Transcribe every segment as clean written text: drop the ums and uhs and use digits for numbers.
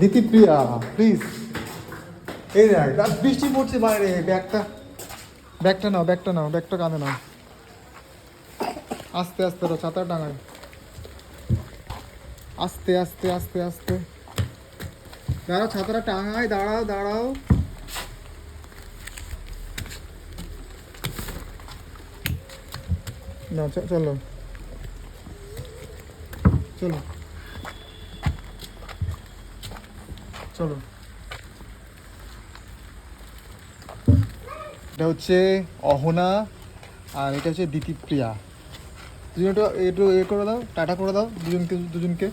Ditipriya please এই দেখ বৃষ্টি পড়ছে বাইরে, ব্যাগটা নাও, ব্যাগটা কাঁধে নাও, আস্তে আস্তে ছাতা টাঙায়, আস্তে আস্তে আস্তে আস্তে দাঁড়াও, ছাতাটা টাঙায়, দাঁড়াও না, চলো এটা হচ্ছে অহনা আর এটা হচ্ছে দিতিপ্রিয়া। দুজনটা একটু করে দাও, টাটা করে দাও, দুজনকে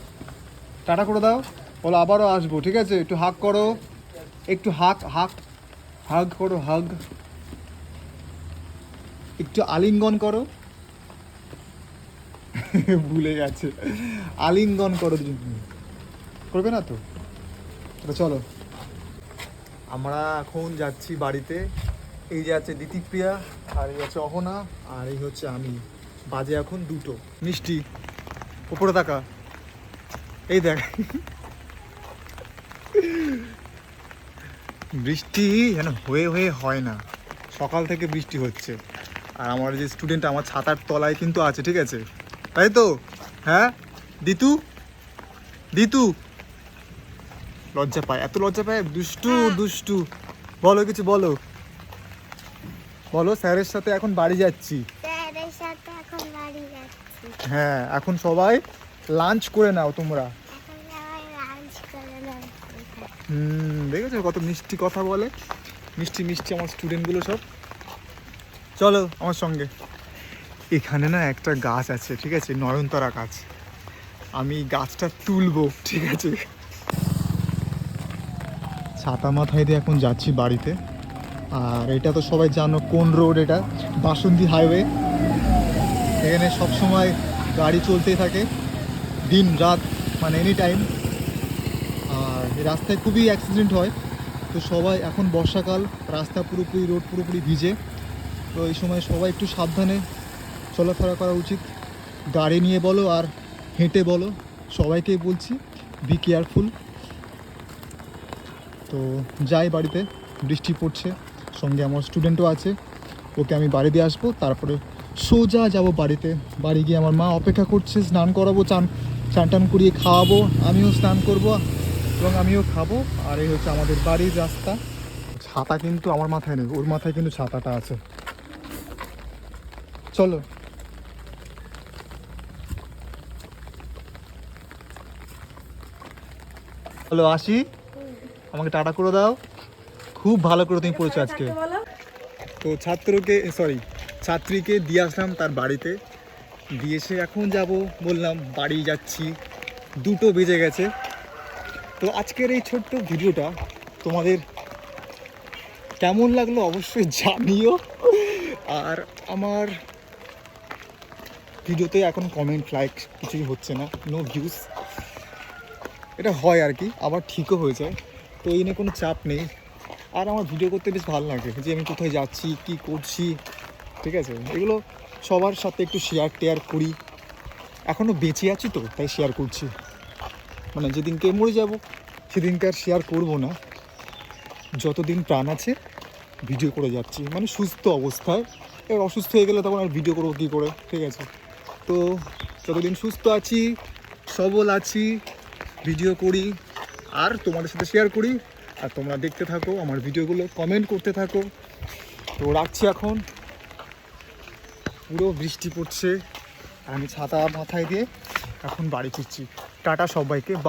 টাটা করে দাও, বলো আবারও আসবো, ঠিক আছে? একটু হাগ করো, একটু হাগ করো, একটু আলিঙ্গন করো। ভুলে গেছে, আলিঙ্গন করো দুজন, করবে না তো? চলো আমরা এখন যাচ্ছি বাড়িতে। এই যে আছে দিতিপ্রিয়া, আর এই আছে অহনা, আর এই হচ্ছে আমি। বাজে এখন 2টো। মিষ্টি উপরে তাকা, এই দেখ বৃষ্টি যেন হয়ে হয় না, সকাল থেকে বৃষ্টি হচ্ছে। আর আমার যে স্টুডেন্ট আমার ছাতার তলায় কিন্তু আছে, ঠিক আছে? তাই তো? হ্যাঁ দিতু লজ্জা পায়, এত লজ্জা পায়, দুষ্টু। বলো কিছু, বলো স্যারের সাথে এখন বাড়ি যাচ্ছি। হ্যাঁ, এখন সবাই লাঞ্চ করে নাও তোমরা। দেখেছো কত মিষ্টি কথা বলে, মিষ্টি আমার স্টুডেন্টগুলো সব। চলো আমার সঙ্গে। এখানে না একটা গাছ আছে, ঠিক আছে, নয়নতারা গাছ। আমি গাছটা তুলবো, ঠিক আছে? ছাতা মাথায় দিয়ে এখন যাচ্ছি বাড়িতে। আর এটা তো সবাই জানো কোন রোড, এটা বাসন্তী হাইওয়ে। এখানে সবসময় গাড়ি চলতেই থাকে, দিন রাত, মানে এনি টাইম। আর এই রাস্তায় খুবই অ্যাক্সিডেন্ট হয়। তো সবাই, এখন বর্ষাকাল, রাস্তা রোড পুরোপুরি ভিজে। তো এই সময় সবাই একটু সাবধানে চলাফেরা করা উচিত। গাড়ি নিয়ে বলো আর হেঁটে বলো, সবাইকেই বলছি বি কেয়ারফুল। তো যাই বাড়িতে, বৃষ্টি পড়ছে, সঙ্গে আমার স্টুডেন্টও আছে, ওকে আমি বাড়ি দিয়ে আসবো, তারপরে সোজা যাব বাড়িতে। বাড়ি গিয়ে আমার মা অপেক্ষা করছে, স্নান করাবো, চান টান করিয়ে খাওয়াবো, আমিও স্নান করব এবং আমিও খাবো। আর এই হচ্ছে আমাদের বাড়ির রাস্তা। ছাতা কিন্তু আমার মাথায় নেই, ওর মাথায় কিন্তু ছাতাটা আছে। চলো আসি, আমাকে টাটা করে দাও। খুব ভালো করে তুমি পড়েছো আজকে। তো ছাত্রীকে দিয়ে আসলাম তার বাড়িতে, দিয়েছে, এখন যাব, বললাম বাড়ি যাচ্ছি, 2টো বেজে গেছে। তো আজকের এই ছোট্ট ভিডিওটা তোমাদের কেমন লাগলো অবশ্যই জানিও। আর আমার ভিডিওতে এখন কমেন্ট লাইক কিছুই হচ্ছে না, নো ভিউজ। এটা হয় আর কি, আবার ঠিকও হয়ে যায়, তো এই নিয়ে কোনো চাপ নেই। আর আমার ভিডিও করতে বেশ ভালো লাগে, যে আমি কোথায় যাচ্ছি, কি করছি, ঠিক আছে? এগুলো সবার সাথে একটু শেয়ার করি। এখনও বেঁচে আছি তো, তাই শেয়ার করছি। মানে যেদিনকে মরে যাব সেদিনকে আর শেয়ার করবো না, যতদিন প্রাণ আছে ভিডিও করে যাচ্ছি, মানে সুস্থ অবস্থায়। এবার অসুস্থ হয়ে গেলে তখন আর ভিডিও করবো কী করে, ঠিক আছে? তো যতদিন সুস্থ আছি, সবল আছি, ভিডিও করি আর তোমাদের সাথে শেয়ার করি। আর তোমরা দেখতে থাকো আমার ভিডিওগুলো, কমেন্ট করতে থাকো। তো রাখছি এখন, পুরো বৃষ্টি পড়ছে, আমি ছাতা মাথায় দিয়ে এখন বাড়ি ফিরছি। টাটা সবাইকে।